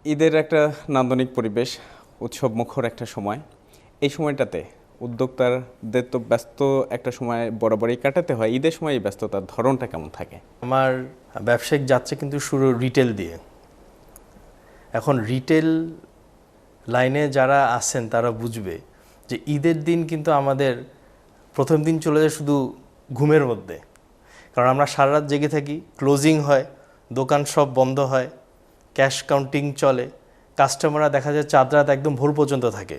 ঈদের একটা নান্দনিক পরিবেশ, উৎসবমুখর একটা সময়। এই সময়টাতে উদ্যোক্তাদের তো ব্যস্ত একটা সময় বরাবরই কাটাতে হয়। ঈদের সময় এই ব্যস্ততার ধরনটা কেমন থাকে? আমার ব্যবসায়িক যাত্রা কিন্তু শুরু রিটেল দিয়ে। এখন রিটেল লাইনে যারা আছেন তারা বুঝবে যে ঈদের দিন কিন্তু আমাদের প্রথম দিন চলে যায় শুধু ঘুমের মধ্যে, কারণ আমরা সারা রাত জেগে থাকি, ক্লোজিং হয়, দোকান সব বন্ধ হয়, ক্যাশ কাউন্টিং চলে, কাস্টমাররা দেখা যায় চাঁদ রাত একদম ভোর পর্যন্ত থাকে।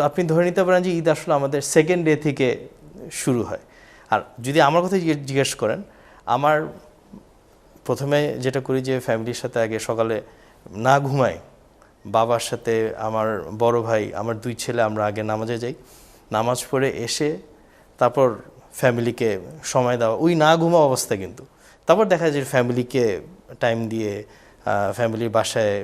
আপনি ধরে নিতে পারেন যে ঈদ আসলে আমাদের সেকেন্ড ডে থেকে শুরু হয়। আর যদি আমার কথা জিজ্ঞেস করেন, আমার প্রথমে যেটা করি যে ফ্যামিলির সাথে আগে সকালে না ঘুমাই, বাবার সাথে আমার বড় ভাই, আমার দুই ছেলে, আমরা আগে নামাজে যাই, নামাজ পড়ে এসে তারপর ফ্যামিলিকে সময় দেওয়া, ওই না ঘুমা অবস্থা কিন্তু। তারপর দেখা যায় ফ্যামিলিকে টাইম দিয়ে ফ্যামিলির বাসায়,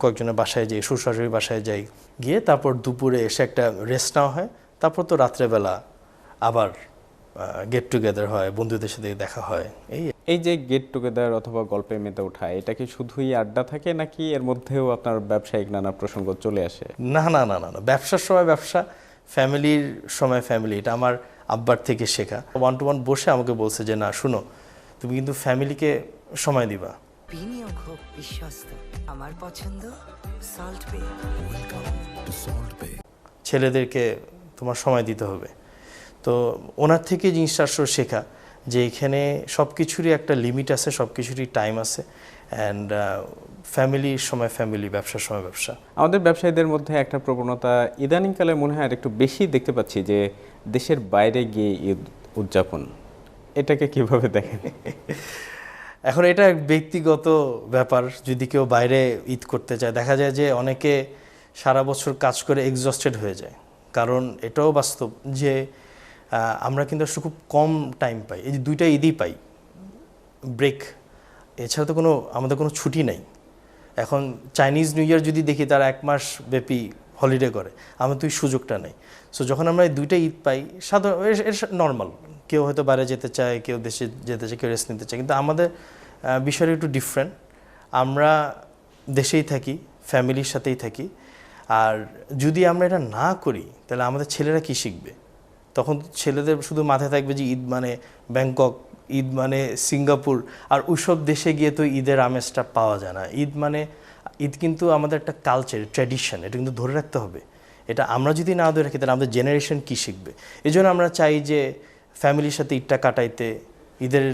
কয়েকজনের বাসায় যাই, শ্বশুর-শাশুড়ির বাসায় যাই, গিয়ে তারপর দুপুরে এসে একটা রেস্ট নেওয়া হয়। তারপর তো রাত্রেবেলা আবার গেট টুগেদার হয়, বন্ধুদের সাথে দেখা হয়। এই যে গেট টুগেদার অথবা গল্পে মেতে ওঠা, এটা কি শুধুই আড্ডা থাকে নাকি এর মধ্যেও আপনার ব্যবসায়িক নানা প্রসঙ্গ চলে আসে? না না না না না, ব্যবসার সময় ব্যবসা, ফ্যামিলির সময় ফ্যামিলি। এটা আমার আব্বার থেকে শেখা। 1-to-1 বসে আমাকে বলছে যে না শুনো, তুমি কিন্তু ফ্যামিলিকে সময় দিবা। বিনিয়োগ হোক বিশ্বস্ত, আমার পছন্দ সল্ট বে। ছেলেদেরকে তোমার সময় দিতে হবে। তো ওনার থেকে জিনিসটা আসলে শেখা যে এখানে সব কিছুরই একটা লিমিট আছে, সব কিছুরই টাইম আছে। অ্যান্ড ফ্যামিলির সময় ফ্যামিলি, ব্যবসার সময় ব্যবসা। আমাদের ব্যবসায়ীদের মধ্যে একটা প্রবণতা ইদানিংকালে মনে হয় আর একটু বেশি দেখতে পাচ্ছি, যে দেশের বাইরে গিয়ে ঈদ উদযাপন। এটাকে কিভাবে দেখেন? এখন এটা ব্যক্তিগত ব্যাপার। যদি কেউ বাইরে ঈদ করতে চায়, দেখা যায় যে অনেকে সারা বছর কাজ করে এক্সস্টেড হয়ে যায়। কারণ এটাও বাস্তব যে আমরা কিন্তু আসলে খুব কম টাইম পাই। এই যে 2টা ঈদই পাই ব্রেক, এছাড়া তো আমাদের কোনো ছুটি নেই। এখন চাইনিজ নিউ ইয়ার যদি দেখি, তারা 1 মাস ব্যাপী হলিডে করে, আমার তো এই সুযোগটা নেই। সো যখন আমরা এই 2টা ঈদ পাই, সাধারণ নর্মাল, কেউ হয়তো বাইরে যেতে চায়, কেউ দেশে যেতে চায়, কেউ রেস্ট নিতে চায়, কিন্তু আমাদের বিষয়টা একটু ডিফারেন্ট। আমরা দেশেই থাকি, ফ্যামিলির সাথেই থাকি। আর যদি আমরা এটা না করি, তাহলে আমাদের ছেলেরা কি শিখবে? তখন ছেলেদের শুধু মাথায় থাকবে যে ঈদ মানে ব্যাংকক, ঈদ মানে সিঙ্গাপুর, আর ওইসব দেশে গিয়ে তো ঈদের আমেজটা পাওয়া যায় না। ঈদ কিন্তু আমাদের একটা কালচার, ট্র্যাডিশন, এটা কিন্তু ধরে রাখতে হবে। এটা আমরা যদি না ধরে রাখি, তাহলে আমাদের জেনারেশন কী শিখবে? এই জন্য আমরা চাই যে ফ্যামিলির সাথে ঈদটা কাটাইতে, ঈদের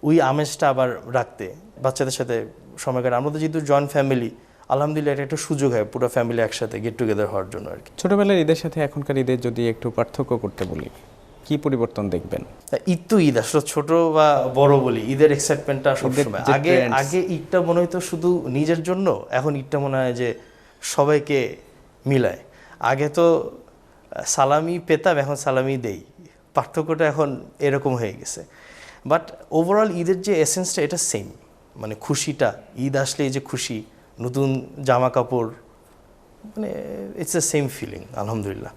ওই আমেজটা আবার রাখতে, বাচ্চাদের সাথে সময় কাটাতে। আমরা তো যেহেতু জয়েন্ট ফ্যামিলি, আলহামদুলিল্লাহ এটা একটা সুযোগ হয় পুরো ফ্যামিলি একসাথে গেট টুগেদার হওয়ার জন্য আর কি। ছোটবেলার ঈদের সাথে এখনকার ঈদের যদি একটু পার্থক্য করতে বলি, কি পরিবর্তন দেখবেন? ঈদ তো ঈদ, আসলে ছোট বা বড় বলি, ঈদের এক্সাইটমেন্টটা সবসময়। আগে ঈদটা মনে হতো শুধু নিজের জন্য, এখন ঈদটা মনে হয় যে সবাইকে মিলায়। আগে তো সালামি পেতাম, এখন সালামি দেই। পার্থক্যটা এখন এরকম হয়ে গেছে। বাট ওভারঅল ঈদের যে এসেন্সটা, এটা সেম। মানে খুশিটা, ঈদ আসলে এই যে খুশি, নতুন জামা কাপড়, মানে ইটস এ সেম ফিলিং, আলহামদুলিল্লাহ।